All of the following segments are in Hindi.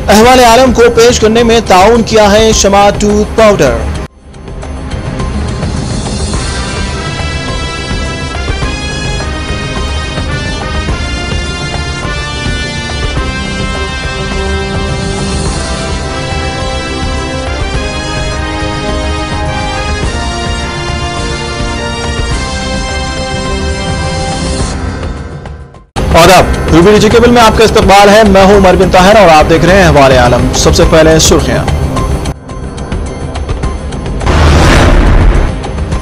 अहवाल आलम को पेश करने में ताउन किया है शमा टूथ पाउडर। और अब टीवी केबल में आपका इस्तकबाल है। मैं हूं उमर बिन ताहिर और आप देख रहे हैं अहवाल आलम। सबसे पहले सुर्खियां।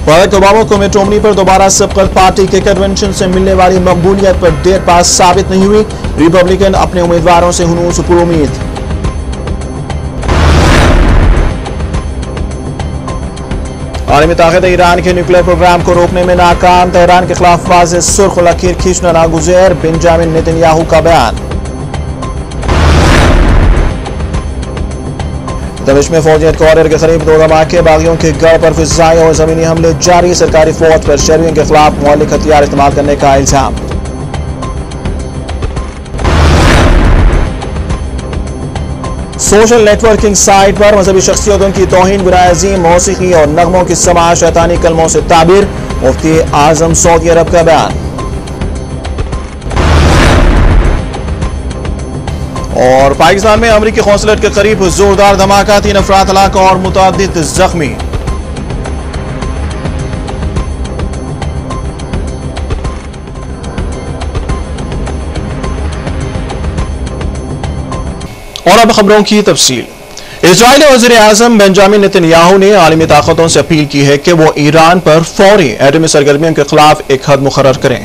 बराक ओबामा को मिट रोमनी पर दोबारा सबकत पार्टी के कन्वेंशन से मिलने वाली मकबूलियत पर देर पास साबित नहीं हुई। रिपब्लिकन अपने उम्मीदवारों से हुनूस पुर उम्मीद। आलमी ताकत ईरान के न्यूक्लियर प्रोग्राम को रोकने में नाकाम। तेहरान के खिलाफ वाज़ेह सुर्ख लकीर खींचना नागुज़ैर। बेंजामिन नेतन्याहू का बयान। दमिश्क में फौजियत कॉरिडोर के करीब 2 धमाके। बागियों के गढ़ पर फिज़ाई और जमीनी हमले जारी। सरकारी फौज पर शहरियों के खिलाफ मौलिक हथियार इस्तेमाल करने का इल्जाम। सोशल नेटवर्किंग साइट पर मजहबी शख्सियतों की तौहीन, गुनाह अज़ीम, मौसीकी और नगमों की समाअत शैतानी कलमों से ताबीर। मुफ्ती आज़म सऊदी अरब का बयान। और पाकिस्तान में अमरीकी कौंसलेट के करीब जोरदार धमाका। 3 अफराद हलाक और मुतअद्दिद जख्मी। और अब खबरों की तफसील। इजरायली वज़ीर आज़म बेंजामिन नेतन्याहू ने आलमी ताकतों से अपील की है कि वो ईरान पर फौरी एटमी सरगर्मियों के खिलाफ एक हद मुकर्रर करें।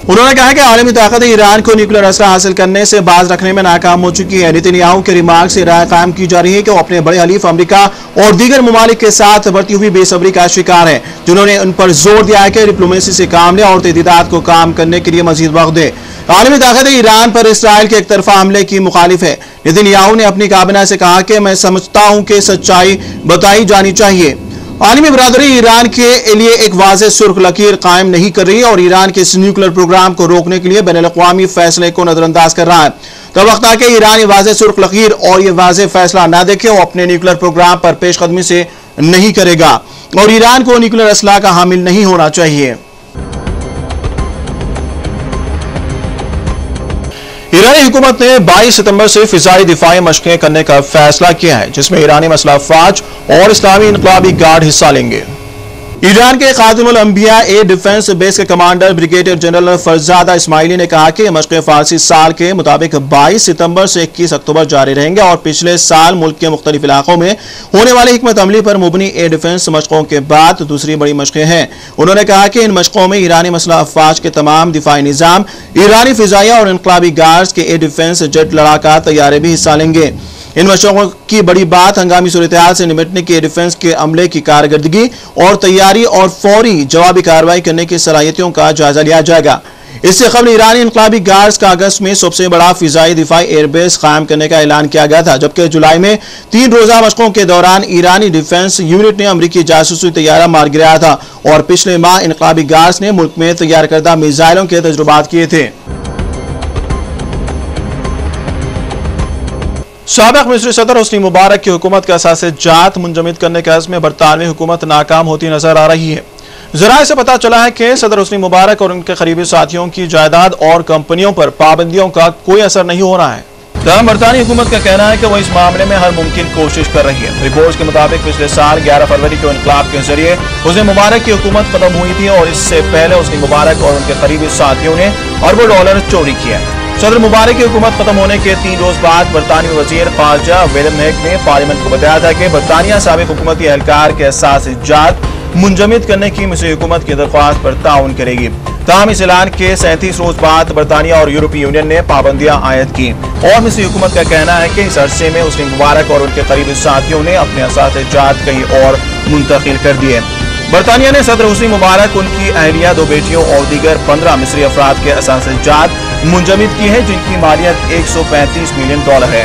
उन्होंने कहा कि आलमी ताकतें ईरान को न्यूक्लियर असला हासिल करने से बाज रखने में नाकाम हो चुकी है। नेतन्याहू के रिमार्क से राय कायम की जा रही है कि वो अपने बड़े हलीफ अमेरिका और दीगर ममालिक के साथ बढ़ती हुई बेसब्री का शिकार है, जिन्होंने उन पर जोर दिया है कि डिप्लोमेसी से काम लें और तहदीदात को काम करने के लिए मजीद वक्त दे। आलमी ताकतें ईरान पर इसराइल के एक तरफा हमले की मुखालिफ है। नेतन्याहू ने अपनी काबिना से कहा कि मैं समझता हूं कि सच्चाई बताई जानी चाहिए। आलमी बरादरी ईरान के लिए एक वाज़ेह सुर्ख लकीर कायम नहीं कर रही और ईरान के इस न्यूक्लियर प्रोग्राम को रोकने के लिए बैनुल-अक़वामी फैसले को नजरअंदाज कर रहा है। तब वक्त है कि ईरान ये वाज़ेह सुर्ख लकीर और ये वाज़ेह फैसला ना देखे और अपने न्यूक्लियर प्रोग्राम पर पेशकदमी से नहीं करेगा और ईरान को न्यूक्लियर असलाह का हामिल नहीं होना चाहिए। ईरानी हुकूमत ने 22 सितंबर से फिजाई दिफाई मशकें करने का फैसला किया है, जिसमें ईरानी मसला अफवाज और इस्लामी इनकलाबी गार्ड हिस्सा लेंगे। ईरान के खातिमुल अंबिया एयर डिफेंस बेस के कमांडर ब्रिगेडियर जनरल फरजादा इस्माइली ने कहा कि मशक़ें फारसी साल के मुताबिक 22 सितंबर से 21 अक्टूबर जारी रहेंगे और पिछले साल मुल्क के मुख्तलिफ इलाकों में होने वाली हिकमत अमली पर मुबनी एयर डिफेंस मशकों के बाद दूसरी बड़ी मशक़ें हैं। उन्होंने कहा कि इन मशकों में ईरानी मसला अफवाज के तमाम दिफाई निज़ाम, ईरानी फिजाइया और इनकलाबी गार्ड्स के एयर डिफेंस जेट लड़ाका तैयारे भी हिस्सा लेंगे। इन मशकों की बड़ी बात हंगामी सूरत-ए-हाल से निपटने के डिफेंस के अमले की कारकर्दगी और तैयारी और फौरी जवाबी कार्रवाई करने की सलाहियतों का जायजा लिया जाएगा। इससे कबल ईरानी इनकलाबी गार्ड्स का अगस्त में सबसे बड़ा फिजाई दिफाई एयरबेस कायम करने का ऐलान किया गया था, जबकि जुलाई में 3 रोजा मशकों के दौरान ईरानी डिफेंस यूनिट ने अमरीकी जासूसी तैयारा मार गिराया था और पिछले माह इनकलाबी गार्ड्स ने मुल्क में तैयार करदा मिसाइलों के तजुर्बात किए थे। साबिक मिस्री सदर हुस्नी मुबारक की हुकूमत के असासे जात मुंजमद करने के अज़्म में बरतानवी हुकूमत नाकाम होती नजर आ रही है। ज़राए से पता चला है कि सदर हुस्नी मुबारक और उनके करीबी साथियों की जायदाद और कंपनियों पर पाबंदियों का कोई असर नहीं हो रहा है। तमाम बरतानी हुकूमत का कहना है कि वो इस मामले में हर मुमकिन कोशिश कर रही है। रिपोर्ट्स के मुताबिक पिछले साल 11 फरवरी को इनकलाब के जरिए हुस्नी मुबारक की हुकूमत खत्म हुई थी और इससे पहले हुस्नी मुबारक और उनके करीबी साथियों ने अरबों डॉलर चोरी किया। सदर मुबारक की हुकूमत खत्म होने के 3 रोज बाद बरतानी वजीर खारजा विलियम हेग ने पार्लियामेंट को बताया था कि बरतानिया साबिक हुकूमती एहलकार के असासे जात मुंजमद करने की मिस्री हुकूमत की दरख्वास्त पर ताउन करेगी। ताहम इस ऐलान के 37 रोज बाद बरतानिया और यूरोपीय यूनियन ने पाबंदियां आयद की और मिस्री हुकूमत का कहना है कि इस अरसे में हुस्नी मुबारक और उनके करीबी साथियों ने अपने असासे जात कहीं और मुंतकिल कर दिए। बरतानिया ने सदर हुस्नी मुबारक, उनकी अहलिया, 2 बेटियों और दीगर 15 मिस्री अफराद के असासे जात मुंजमद की है, जिनकी मालियत $135 मिलियन है।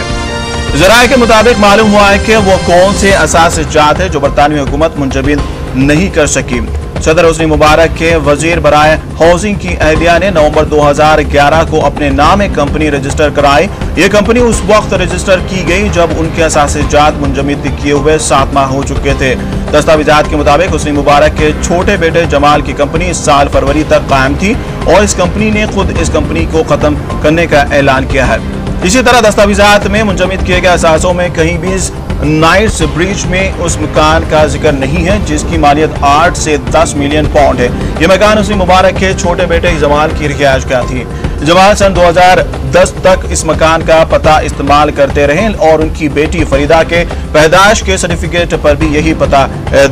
ज़राए के मुताबिक मालूम हुआ है कि वो कौन से असासे जात है जो बरतानवी हुकूमत मुंजमद नहीं कर सकी। सदर हुस्नी मुबारक के वजीर बराए हाउसिंग की अहलिया ने नवंबर 2011 को अपने नाम एक कंपनी रजिस्टर कराई। ये कंपनी उस वक्त रजिस्टर की गई जब उनके असासे-जात मुंजमद किए हुए 7 माह हो चुके थे। दस्तावेजात के मुताबिक हुस्नी मुबारक के छोटे बेटे जमाल की कंपनी इस साल फरवरी तक कायम थी और इस कंपनी ने खुद इस कंपनी को खत्म करने का ऐलान किया है। इसी तरह दस्तावेजात में मुंजमद किए गए असासों में कहीं भी नाइट्स ब्रिज में उस मकान का जिक्र नहीं है जिसकी मालियत 8 से 10 मिलियन पाउंड है। ये मकान हुस्नी मुबारक के छोटे बेटे जमाल की रिहाइश गाह थी। जमाल सन 2010 तक इस मकान का पता इस्तेमाल करते रहे और उनकी बेटी फरीदा के पैदाइश के सर्टिफिकेट पर भी यही पता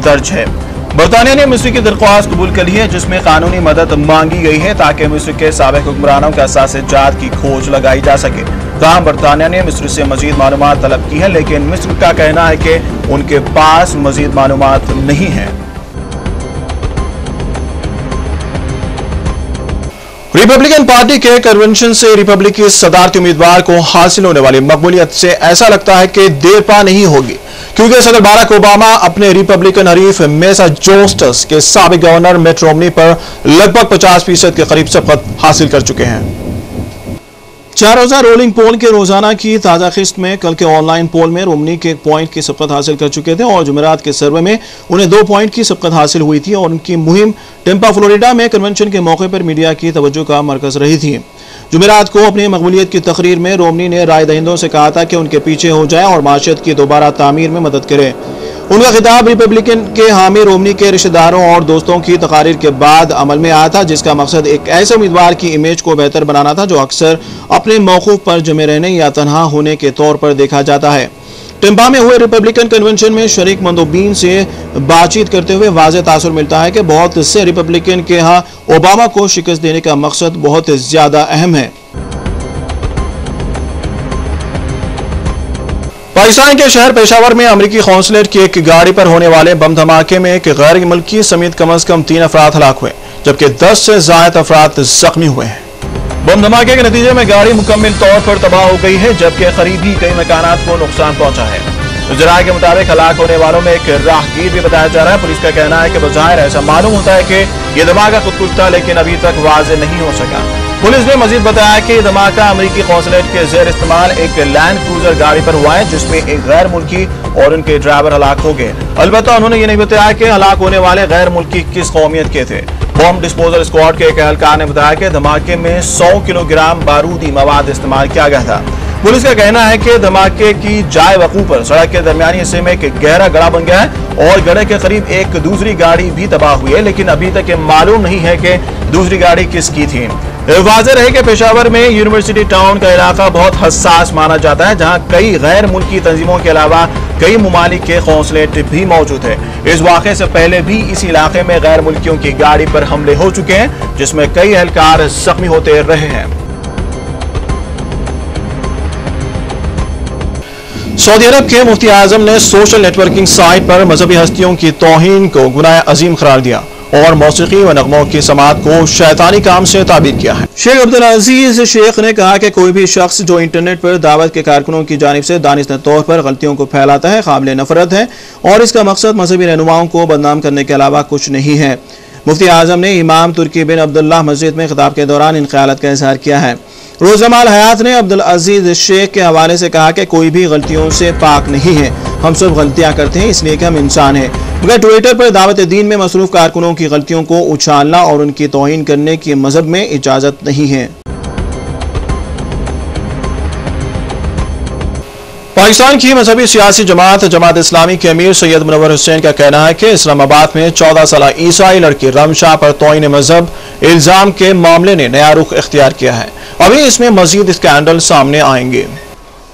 दर्ज है। बरतानिया ने मिस्र की दरख्वास्त कबूल कर ली है जिसमें कानूनी मदद मांगी गई है ताकि मिस्र के साबिक हुक्मरानों के असासे-जात की खोज लगाई जा सके। ताहम बरतानिया ने मिस्र से मजीद मालूमात तलब की है लेकिन मिस्र का कहना है कि उनके पास मजीद मालूमात नहीं है। रिपब्लिकन पार्टी के कन्वेंशन से रिपब्लिकी सदारती उम्मीदवार को हासिल होने वाली मकबूलियत से ऐसा लगता है कि देर पा नहीं होगी क्योंकि सदर बाराक ओबामा अपने रिपब्लिकन हरीफ मैसाचुसेट्स के साबिक गवर्नर मिट रोमनी पर लगभग 50% के करीब सबकत हासिल कर चुके हैं। 4 रोजा रोलिंग पोल के रोजाना की ताज़ा किस्त में कल के ऑनलाइन पोल में रोमनी के 1 पॉइंट की सबकत हासिल कर चुके थे और जुमेरात के सर्वे में उन्हें 2 पॉइंट की सबकत हासिल हुई थी और उनकी मुहिम टेम्पा फ्लोरिडा में कन्वेंशन के मौके पर मीडिया की तवज्जो का मरकज रही थी। जुमेरात को अपनी मकबूलियत की तकरीर में रोमनी ने राय दहिंदों से कहा था कि उनके पीछे हो जाए और माशरत की दोबारा तामीर में मदद करे। उनका खिताब रिपब्लिकन के हामी रोमनी के रिश्तेदारों और दोस्तों की तकारीर के बाद अमल में आया था जिसका मकसद एक ऐसे उम्मीदवार की इमेज को बेहतर बनाना था जो अक्सर अपने मौकूफ पर जमे रहने या तनहा होने के तौर पर देखा जाता है। टेम्पा में हुए रिपब्लिकन कन्वेंशन में शरीक मंदोबीन से बातचीत करते हुए वाज़ेह तासुर मिलता है कि बहुत से रिपब्लिकन के यहाँ ओबामा को शिकस्त देने का मकसद बहुत ज्यादा अहम है। पाकिस्तान के शहर पेशावर में अमरीकी कौंसलेट की एक गाड़ी पर होने वाले बम धमाके में एक गैर मुल्की समेत कम अज कम 3 अफराद हलाक हुए जबकि 10 से ज्यादा अफराद जख्मी हुए हैं। बम धमाके के नतीजे में गाड़ी मुकम्मल तौर पर तबाह हो गई है जबकि करीब ही कई मकानात को नुकसान पहुंचा है। जराये के मुताबिक हलाक होने वालों में एक राहगीर भी बताया जा रहा है। पुलिस का कहना है कि बज़ाहिर ऐसा मालूम होता है कि यह धमाका खुदकुश था लेकिन अभी तक वाज़ेह नहीं हो सका। पुलिस ने मजीद बताया कि धमाका अमरीकी कौंसलेट के जेर इस्तेमाल एक लैंड क्रूजर गाड़ी पर हुआ है जिसमें एक गैर मुल्की और उनके ड्राइवर हलाक हो गए। अलबत्ता उन्होंने ये नहीं बताया कि हलाक होने वाले गैर मुल्की किस कौमियत के थे। बॉम्ब डिस्पोजल स्क्वाड के एक एहलकार ने बताया कि धमाके में 100 किलोग्राम बारूदी मवाद इस्तेमाल किया गया था। पुलिस का कहना है कि धमाके की जाए वकूफ पर सड़क के दरमियानी हिस्से में एक गहरा गड्ढा बन गया है और गड्ढे के करीब एक दूसरी गाड़ी भी तबाह हुई है लेकिन अभी तक मालूम नहीं है कि दूसरी गाड़ी किसकी थी। वाज़ेह रहे कि पेशावर में यूनिवर्सिटी टाउन का इलाका बहुत हसास माना जाता है जहां कई गैर मुल्की तंजीमों के अलावा कई मुमालिक के कौंसलेट भी मौजूद है। इस वाक़े से पहले भी इस इलाके में गैर मुल्कियों की गाड़ी पर हमले हो चुके हैं जिसमें कई एहलकार जख्मी होते रहे हैं। सऊदी अरब के मुफ्ती आजम ने सोशल नेटवर्किंग साइट पर मजहबी हस्तियों की तौहीन को गुनाह अजीम करार दिया और मौसीकी व नगमों की समात को शैतानी काम से ताबीर किया है। शेख अब्दुल अजीज शेख ने कहा कि कोई भी शख्स जो इंटरनेट पर दावत के कारकुनों की जानिब से दानिशा तौर पर गलतियों को फैलाता है काबिल नफरत है और इसका मकसद मजहबी रहनुमाओं को बदनाम करने के अलावा कुछ नहीं है। मुफ्ती आजम ने इमाम तुर्की बिन अब्दुल्लाह मस्जिद में खिताब के दौरान इन ख्यालात का इजहार किया है। रोजमाल हयात ने अब्दुल अजीज शेख के हवाले से कहा कि कोई भी गलतियों से पाक नहीं है, हम सब गलतियां करते हैं इसलिए कि हम इंसान हैं। मगर ट्विटर पर दावत दीन में मसरूफ कारकुनों की गलतियों को उछालना और उनकी तौहीन करने की मजहब में इजाजत नहीं है। पाकिस्तान की मजहबी सियासी जमात इस्लामी के अमीर सैयद मुनव्वर हुसैन का कहना है कि इस्लामाबाद में 14 साल ईसाई लड़की रमशा पर तौहीन मजहब इल्जाम के मामले ने नया रुख इख्तियार किया है। अभी इसमें मजीद स्कैंडल सामने आएंगे।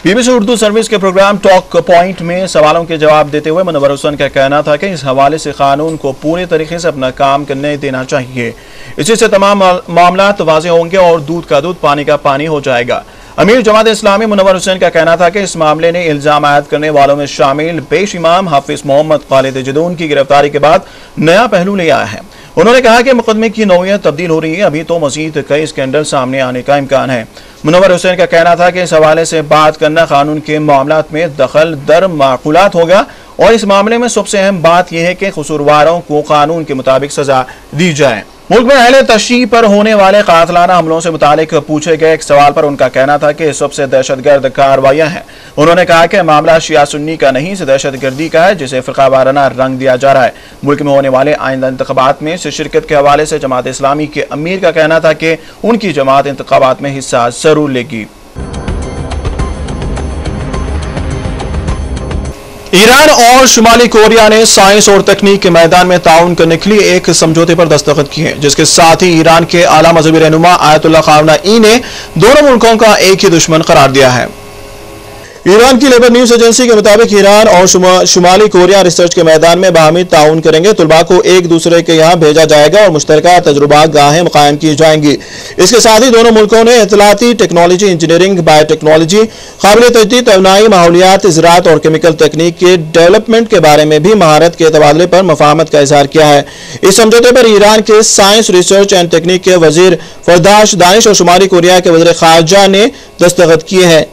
बीबीसी उर्दू सर्विस के प्रोग्राम टॉक पॉइंट में सवालों के जवाब देते हुए मुनव्वर हुसैन का कहना था कि इस हवाले से कानून को पूरे तरीके से अपना काम करने देना चाहिए। इसी से तमाम मामला वाज़ेह होंगे और दूध का दूध पानी का पानी हो जाएगा। अमीर जमात इस्लामी मुनव्वर हुसैन का कहना था कि इस मामले ने इल्जाम आयद करने वालों में शामिल पेश इमाम हाफिज मोहम्मद खालिद जदून की गिरफ्तारी के बाद नया पहलू ले आया है। उन्होंने कहा कि मुकदमे की नौइयत तब्दील हो रही है, अभी तो मजीद कई स्कैंडल सामने आने का इम्कान है। मुनव्वर हुसैन का कहना था कि इस हवाले से बात करना कानून के मामलात में दखल दर माकूलात होगा और इस मामले में सबसे अहम बात यह है कि कसूरवारों को कानून के मुताबिक सजा दी जाए। मुल्क में अहले तशरीह पर होने वाले कातलाना हमलों से मुतालिक पूछे गए एक सवाल पर उनका कहना था कि सबसे दहशतगर्द कार्रवाइयां हैं। उन्होंने कहा कि मामला शिया सुन्नी का नहीं, दहशतगर्दी का है जिसे फिरका वाराना रंग दिया जा रहा है। मुल्क में होने वाले आइंदा इंतखाबात में से शिरकत के हवाले से जमात इस्लामी के अमीर का कहना था कि उनकी जमात इंतखाबात में हिस्सा जरूर लेगी। ईरान और शुमाली कोरिया ने साइंस और तकनीक के मैदान में ताउन करने के लिए एक समझौते पर दस्तखत किए, जिसके साथ ही ईरान के आला मजहबी रहनुमा आयतुल्लाह खामनेई ने दोनों मुल्कों का एक ही दुश्मन करार दिया है। ईरान की लेबर न्यूज एजेंसी के मुताबिक ईरान और शुमाली कोरिया रिसर्च के मैदान में बाहमी ताउन करेंगे। तुलबा को एक दूसरे के यहाँ भेजा जाएगा और मुश्तरका तजुर्बा गाहें कायम की जाएंगी। इसके साथ ही दोनों मुल्कों ने इतलाती टेक्नोलॉजी, इंजीनियरिंग, बायोटेक्नोलॉजी, काबिल तजदीद तवानाई, माहौलियात, ज़राअत और केमिकल तकनीक के डेवलपमेंट के बारे में भी महारत के तबादले पर मफाहमत का इजहार किया है। इस समझौते पर ईरान के साइंस, रिसर्च एंड तकनीक के वजीर फरदाश दानिश और शुमाली कोरिया के वज़ीर खारजा ने दस्तखत किए हैं।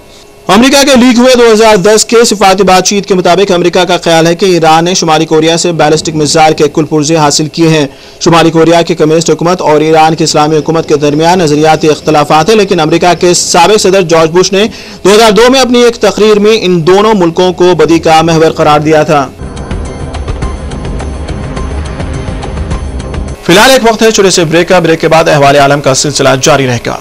अमेरिका के लीक हुए 2010 के सिफारती बातचीत के मुताबिक अमेरिका का ख्याल है कि ईरान ने शुमाली कोरिया से बैलिस्टिक मिसाइल के कुल पुर्जे हासिल किए हैं। शुमाली कोरिया की कम्युनिस्ट हुकूमत और ईरान की इस्लामी हुकूमत के दरमियान नजरियाती इख्तलाफात है, लेकिन अमेरिका के साबिक सदर जॉर्ज बुश ने 2002 में अपनी एक तकरीर में इन दोनों मुल्कों को बदी का महवर करार दिया था। फिलहाल एक वक्त है छोटे से ब्रेक का। ब्रेक के बाद अहवाल आलम का सिलसिला जारी रहेगा।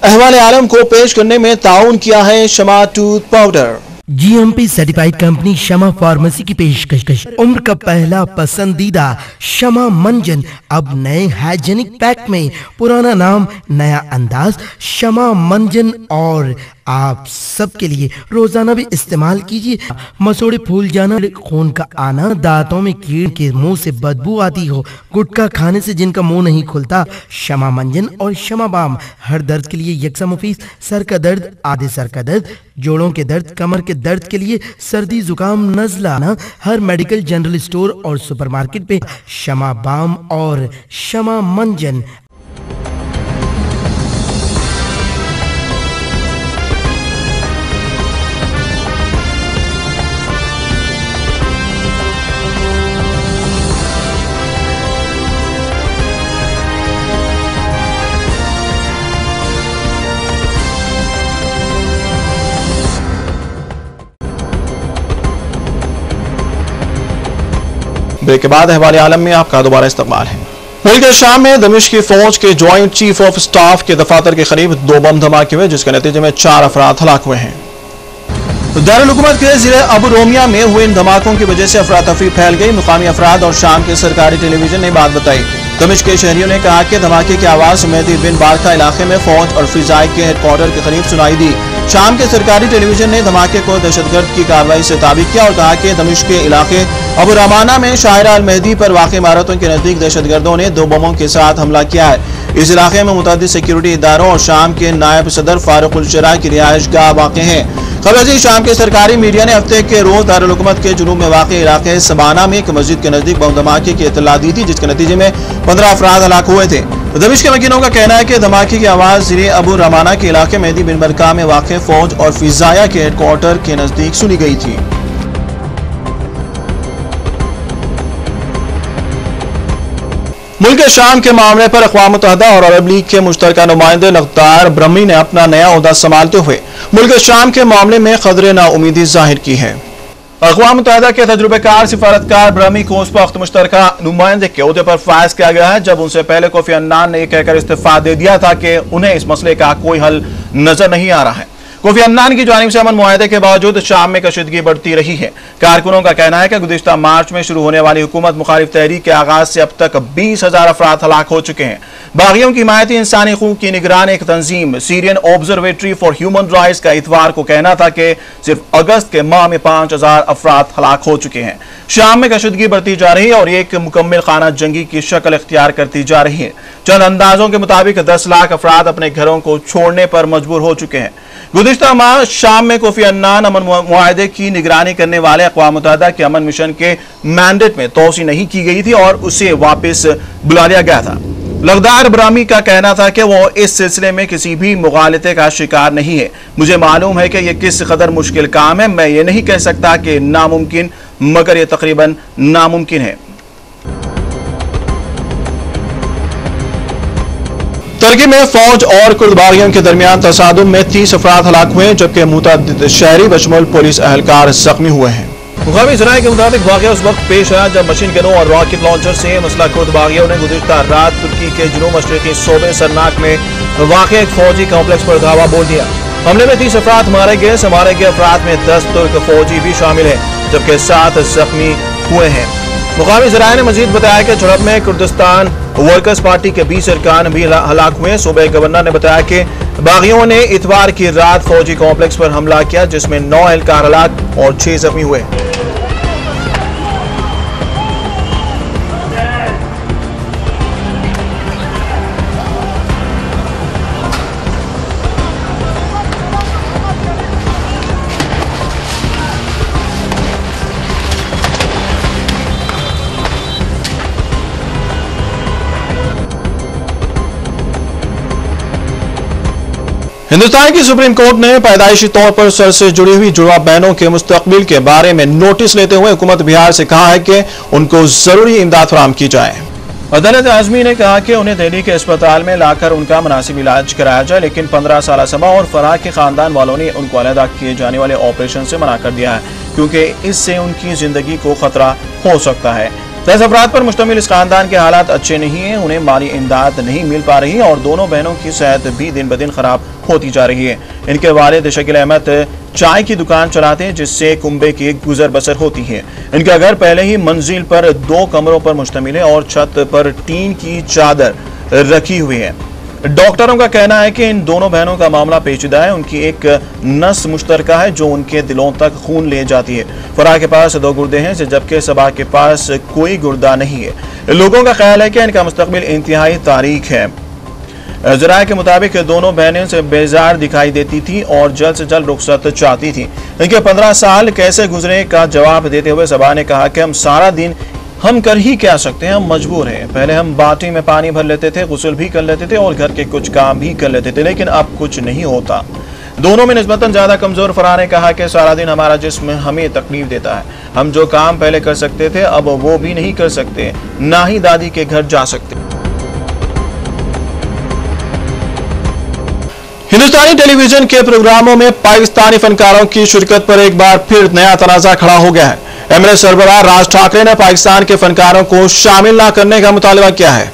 अहवाल आलम को पेश करने में ताउन किया है Shama tooth powder. GMP certified company Shama pharmacy की पेशकश। उम्र का पहला पसंदीदा शमा मंजन अब नए हाइजेनिक पैक में, पुराना नाम नया अंदाज शमा मंजन, और आप सबके लिए रोजाना भी इस्तेमाल कीजिए। मसूड़े फूल जाना, खून का आना, दांतों में कीड़ के मुंह से बदबू आती हो, गुटखा खाने से जिनका मुंह नहीं खुलता, शमा मंजन और शमा बाम हर दर्द के लिए यकसा मुफीद। सर का दर्द, आधे सर का दर्द, जोड़ों के दर्द, कमर के दर्द के लिए, सर्दी, जुकाम, नजला ना, हर मेडिकल, जनरल स्टोर और सुपरमार्केट पे शमा बाम और शमा मंजन। ब्रेक के बाद अहवाल आलम में आपका दोबारा इस्तकबाल है। मुल्क शाम में दमिश्क की फौज के ज्वाइंट चीफ ऑफ स्टाफ के दफातर के करीब 2 बम धमाके हुए, जिसके नतीजे में 4 अफराद हलाक हुए हैं। दारुल हुकूमत के जिले अबू रोमिया में हुए इन धमाकों की वजह से अफरा तफरी फैल गई। मुकामी अफराद और शाम के सरकारी टेलीविजन ने बात बताई। दमिश्क के शहरियों ने कहा कि धमाके की आवाज मेहदी बिन बारका इलाके में फौज और फिजाई के हेडक्वार्टर के करीब सुनाई दी। शाम के सरकारी टेलीविजन ने धमाके को दहशतगर्द की कार्रवाई से ताबीक किया और कहा कि दमिश्क के इलाके अबू रमाना में शायरा अल मेहदी पर वाक़ई इमारतों के नजदीक दहशतगर्दों ने 2 बमों के साथ हमला किया है। इस इलाके में मुतअद्दिद सिक्योरिटी इदारों और शाम के नायब सदर फारूक उल शरा की रिहाइश गाह वाक़ है। खबर जी, शाम के सरकारी मीडिया ने हफ्ते के रोज दारुल हुकूमत के जुनूब में वाक़ इलाके सबाना में एक मस्जिद के नजदीक बम धमाके की इत्तला दी थी, जिसके नतीजे में 15 अफराद हलाक हुए थे। दमिश्क के वकीलों का कहना है कि धमाके की आवाज जिले अबू रमाना के इलाके मेहदी बिन बरका में वाक़ फौज और फिजाया के हेडक्वार्टर के नजदीक सुनी गई थी। मुल्क शाम के मामले पर अक़वाम मुत्तहिदा और अरब लीग के मुश्तरका नुमाइंदे लख्तार ब्रह्मी ने अपना नया ओहदा संभालते हुए मुल्क शाम के मामले में खदरे नाउमीदी जाहिर की है। अक़वाम मुत्तहिदा के तजुर्बेकार सिफारतकार ब्रह्मी को उस वक्त मुश्तरका नुमाइंदे के ओहदे पर फायज किया गया है जब उनसे पहले कोफी अन्नान ने यह कहकर इस्तीफा दे दिया था कि उन्हें इस मसले का कोई हल नजर नहीं आ रहा है। कोफी अन्नान की जानिब से अमन मुआहदे के बावजूद शाम में कशीदगी बढ़ती रही है। कारकुनों का कहना है कि गुज़िश्ता मार्च में शुरू होने वाली हुकूमत मुखालिफ तहरीक के आगाज से अब तक 20,000 अफराद हलाक हो चुके हैं। बागियों की हिमायती इंसानी हकूक की निगरान एक तंजीम Syrian observatory for human rights का इतवार को कहना था कि सिर्फ अगस्त के माह में 5,000 अफराद हलाक हो चुके हैं। शाम में कशीदगी बढ़ती जा रही है और एक मुकम्मल खाना जंगी की शक्ल इख्तियार करती जा रही है। चंद अंदाजों के मुताबिक 10 लाख अफराद अपने घरों को छोड़ने पर मजबूर हो चुके हैं। गुज़िश्ता माह शाम में कोफी अन्नान अमन मुआहदे की निगरानी करने वाले अक़वाम मुत्तहिदा के अमन मिशन के मैंडेट में तोसी नहीं की गई थी और उसे वापस बुला लिया गया था। लखदार ब्राह्मी का कहना था कि वो इस सिलसिले में किसी भी मुगालते का शिकार नहीं है। मुझे मालूम है कि यह किस कदर मुश्किल काम है। मैं ये नहीं कह सकता कि नामुमकिन, मगर यह तकरीबन नामुमकिन है। तुर्की में फौज और कुर्द बागियों के दरमियान तसादुम में 30 अफराद हलाक हुए, जबकि मुतअद्दिद शहरी बशमुल पुलिस अहलकार जख्मी हुए हैं। मुकामी ज़राए के मुताबिक वाक़या उस वक्त पेश आया जब मशीन गनों और रॉकेट लॉन्चर से मुसल्लह कुर्द बागियों ने गुज़िश्ता रात तुर्की के जुनूब मशरिकी सूबे सरनाक में वाक़या एक फौजी कॉम्प्लेक्स पर धावा बोल दिया। हमले में 30 अफराद मारे गए। मारे गए अफराद में 10 तुर्क फौजी भी शामिल हैं, जबकि 7 जख्मी हुए हैं। मुकामी ज़राए ने मजीद बताया कि झड़प में कुर्दिस्तान वर्कर्स पार्टी के 20 अरकान भी हलाक हुए। सूबे गवर्नर ने बताया कि बागियों ने इतवार की रात फौजी कॉम्प्लेक्स पर हमला किया, जिसमें 9 एहलकार हलाक और 6 जख्मी हुए। हिंदुस्तान की सुप्रीम कोर्ट ने पैदाइशी तौर पर सर से जुड़ी हुई जुड़वा बहनों के मुस्तकबिल के बारे में नोटिस लेते हुए हुकूमत बिहार से कहा है कि उनको जरूरी इमदाद फराहम की जाए। अदालत आज़मी ने कहा कि उन्हें दिल्ली के अस्पताल में लाकर उनका मुनासिब इलाज कराया जाए, लेकिन 15 साल समा और फरार के खानदान वालों ने उनको अलहदा किए जाने वाले ऑपरेशन से मना कर दिया है, क्योंकि इससे उनकी जिंदगी को खतरा हो सकता है। 10 अफराद पर मुश्तमिल इस खानदान के हालात अच्छे नहीं हैं, उन्हें माली इमदाद नहीं मिल पा रही और दोनों बहनों की सेहत भी दिन ब दिन खराब होती जा रही है। इनके वालिद शकील अहमद चाय की दुकान चलाते हैं, जिससे कुंबे की गुजर बसर होती है। इनका घर पहले ही मंजिल पर 2 कमरों पर मुश्तमिल है और छत पर टीन की चादर रखी हुई है। डॉक्टरों का कहना है कि इन दोनों बहनों का मामला पेचीदा है। उनकी एक नस मुश्तरका है जो उनके दिलों तक खून ले जाती है। फरार के पास 2 गुर्दे हैं, जबकि सबा के पास कोई गुर्दा नहीं है। लोगों का ख्याल है कि इनका मुस्तकबिल इंतहाई तारीक है। ज़राए के मुताबिक दोनों बहनें से बेजार दिखाई देती थी और जल्द से जल्द रुखसत चाहती थी। इनके 15 साल कैसे गुजरे का जवाब देते हुए सबा ने कहा कि हम सारा दिन हम कर ही क्या सकते हैं, हम मजबूर हैं। पहले हम बाल्टी में पानी भर लेते थे, गुस्ल भी कर लेते थे और घर के कुछ काम भी कर लेते थे, लेकिन अब कुछ नहीं होता। दोनों में निस्बतन ज्यादा कमजोर फरार ने कहा कि सारा दिन हमारा जिस्म हमें तकलीफ देता है। हम जो काम पहले कर सकते थे अब वो भी नहीं कर सकते, ना ही दादी के घर जा सकते। हिंदुस्तानी टेलीविजन के प्रोग्रामों में पाकिस्तानी फनकारों की शिरकत पर एक बार फिर नया तनाज़ा खड़ा हो गया है। एमएनएस सरबराह राज ठाकरे ने पाकिस्तान के फनकारों को शामिल न करने का मुतालबा किया है।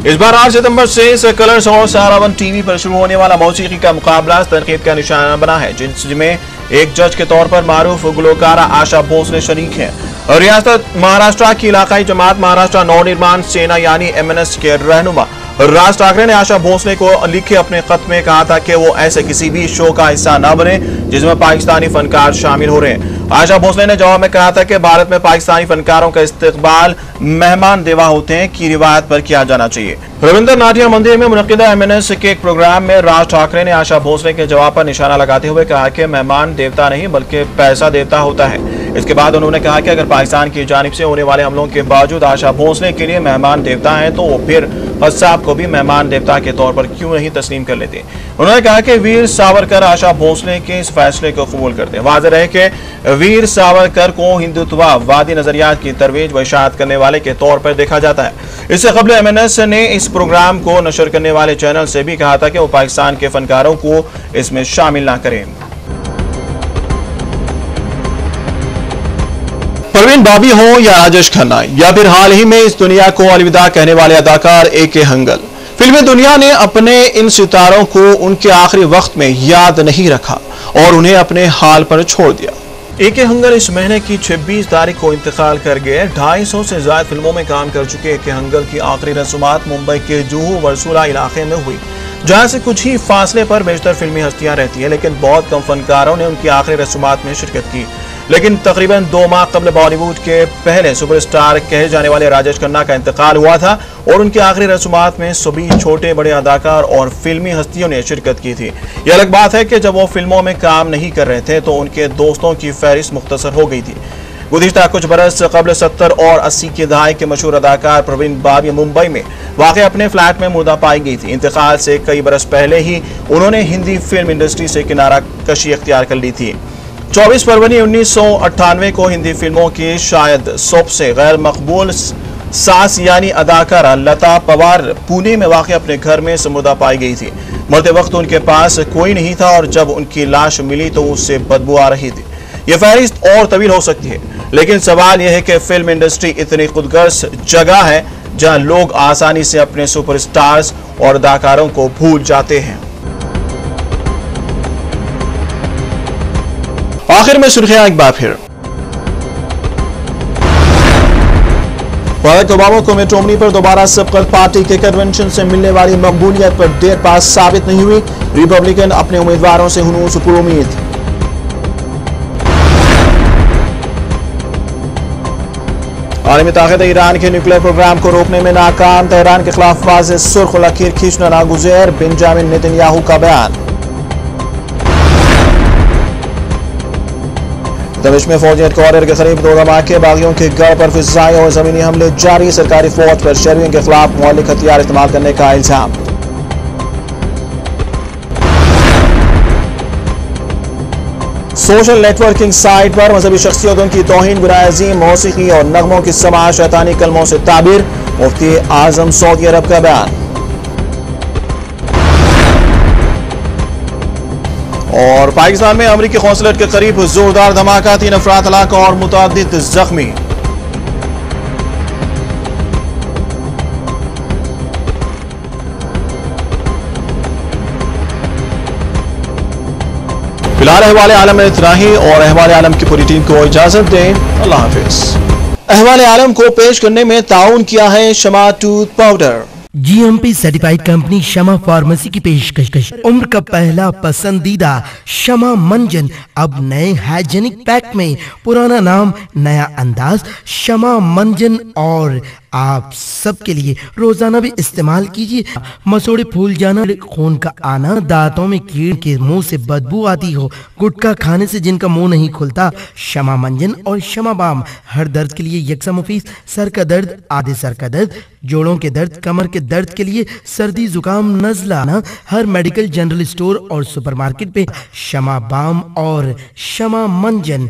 इस बार 8 सितंबर से कलर्स और सारावन टीवी पर शुरू होने वाला मौसीकी का मुकाबला तनकीद का निशाना बना है, जिसमें एक जज के तौर पर मारूफ गुलकारा आशा भोसले शरीक है। रियासत महाराष्ट्र की इलाकाई जमात महाराष्ट्र नवनिर्माण सेना यानी एमएनएस के रहनुमा राज ठाकरे ने आशा भोसले को लिखे अपने खत में कहा था कि वो ऐसे किसी भी शो का हिस्सा न बने जिसमें पाकिस्तानी फनकार शामिल हो रहे हैं। आशा भोसले ने जवाब में कहा था कि भारत में पाकिस्तानी फनकारों का इस्तकबाल मेहमान देवा होते हैं की रिवायत पर किया जाना चाहिए। रविंद्र नाटिया मंदिर में मुनक्किदा एमएनएस के एक प्रोग्राम में राज ठाकरे ने आशा भोसले के जवाब पर निशाना लगाते हुए कहा कि मेहमान देवता नहीं बल्कि पैसा देवता होता है। इसके बाद उन्होंने कहा कि अगर पाकिस्तान की जानिब से होने वाले हमलों के बावजूद आशा भोसले के लिए मेहमान देवता है तो वो फिर साहब को भी मेहमान देवता के तौर पर क्यों नहीं तस्लीम कर लेते। उन्होंने कहा कि वीर सावरकर आशा भोसले के इस फैसले को कबूल करते हैं। वाज़ेह रहे कि वीर सावरकर को हिंदुत्ववादी नजरियात की तरवीज व इशाअत करने वाले के तौर पर देखा जाता है। इससे कबल एमएनएस ने इस प्रोग्राम को नशर करने वाले चैनल से भी कहा था कि वो पाकिस्तान के फनकारों को इसमें शामिल ना करें। परवीन बाबी हो या राजेश खन्ना या फिर हाल ही में इस दुनिया को अलविदा कहने वाले अदाकार AK हंगल, फिल्मी दुनिया ने अपने इन सितारों को उनके आखिरी वक्त में याद नहीं रखा और उन्हें अपने हाल पर छोड़ दिया। ए.के. हंगल इस महीने की 26 तारीख को इंतकाल कर गए। 250 से ज्यादा फिल्मों में काम कर चुके ए.के. हंगल की आखिरी रस्मात मुंबई के जुहू वर्सुला इलाके में हुई, जहां से कुछ ही फासले पर बेशतर फिल्मी हस्तियां रहती हैं, लेकिन बहुत कम फनकारों ने उनकी आखिरी रस्मात में शिरकत की। लेकिन तकरीबन 2 माह कबल बॉलीवुड के पहले सुपरस्टार कहे जाने वाले राजेश खन्ना का इंतकाल हुआ था और उनकी आखिरी रस्मात में सभी छोटे बड़े अदाकार और फिल्मी हस्तियों ने शिरकत की थी। यह अलग बात है कि जब वो फिल्मों में काम नहीं कर रहे थे तो उनके दोस्तों की फहरिस्त मुख्तसर हो गई थी। गुज़िश्ता कुछ बरस कबल 70 और 80 के दहाके के मशहूर अदाकार प्रवीण बाबी मुंबई में वाक़ई अपने फ्लैट में मुर्दा पाई गई थी। इंतकाल से कई बरस पहले ही उन्होंने हिंदी फिल्म इंडस्ट्री से किनारा कशी इख्तियार कर ली थी। 24 फरवरी 1998 को हिंदी फिल्मों की शायद सबसे गैर मकबूल सास यानी अदाकारा लता पवार पुणे में वाक़ई अपने घर में मुर्दा पाई गई थी। मरते वक्त उनके पास कोई नहीं था और जब उनकी लाश मिली तो उससे बदबू आ रही थी। यह फहरिस्त और तवील हो सकती है, लेकिन सवाल यह है कि फिल्म इंडस्ट्री इतनी खुदगर्ज जगह है जहां लोग आसानी से अपने सुपरस्टार्स और अदाकारों को भूल जाते हैं। आखिर में सुर्खियां एक बार फिर। बराक ओबामा को मिट रोमनी पर दोबारा सबकत पार्टी के कन्वेंशन से मिलने वाली मकबूलियत पर देर पास साबित नहीं हुई। रिपब्लिकन अपने उम्मीदवारों से हुनूस पुर उम्मीद। आलमी ताकत ईरान के न्यूक्लियर प्रोग्राम को रोकने में नाकाम। तेहरान के खिलाफ वाज़ेह सुर्ख लकीर खींचना नागुज़ैर। बेंजामिन नेतन्याहू का बयान। दमिश्क में फौजी हेडक्वार्टर के करीब 2 धमाके। बागियों के गढ़ पर फिजाई और जमीनी हमले जारी। सरकारी फौज पर शहरियों के खिलाफ मौलिक हथियार इस्तेमाल करने का इल्जाम। सोशल नेटवर्किंग साइट पर मजहबी शख्सियतों की तौहीन, गुनाह अज़ीम, मौसीकी और नगमों की समाअत शैतानी कलमों से ताबीर। मुफ्ती आजम सऊदी अरब का बयान। और पाकिस्तान में अमरीकी कौंसलेट के करीब जोरदार धमाका। 3 अफराद हलाक और मुतअद्दिद जख्मी। फिलहाल अहवाल आलम में इतना ही और अहवाल आलम की पूरी टीम को इजाजत दें। अल्लाह हाफिज। अहवाल आलम को पेश करने में ताउन किया है Shama tooth powder. GMP certified company Shama pharmacy की पेशकश। उम्र का पहला पसंदीदा शमा मंजन अब नए हाइजेनिक पैक में। पुराना नाम नया अंदाज शमा मंजन। और आप सबके लिए रोजाना भी इस्तेमाल कीजिए। मसूड़े फूल जाना, खून का आना, दांतों में कीड़ के मुंह से बदबू आती हो, गुटखा खाने से जिनका मुंह नहीं खुलता, शमा मंजन और शमा बाम हर दर्द के लिए यकसा मुफीद। सर का दर्द, आधे सर का दर्द, जोड़ों के दर्द, कमर के दर्द के लिए, सर्दी जुकाम नजला ना, हर मेडिकल जनरल स्टोर और सुपरमार्केट पे शमा बाम और शमा मंजन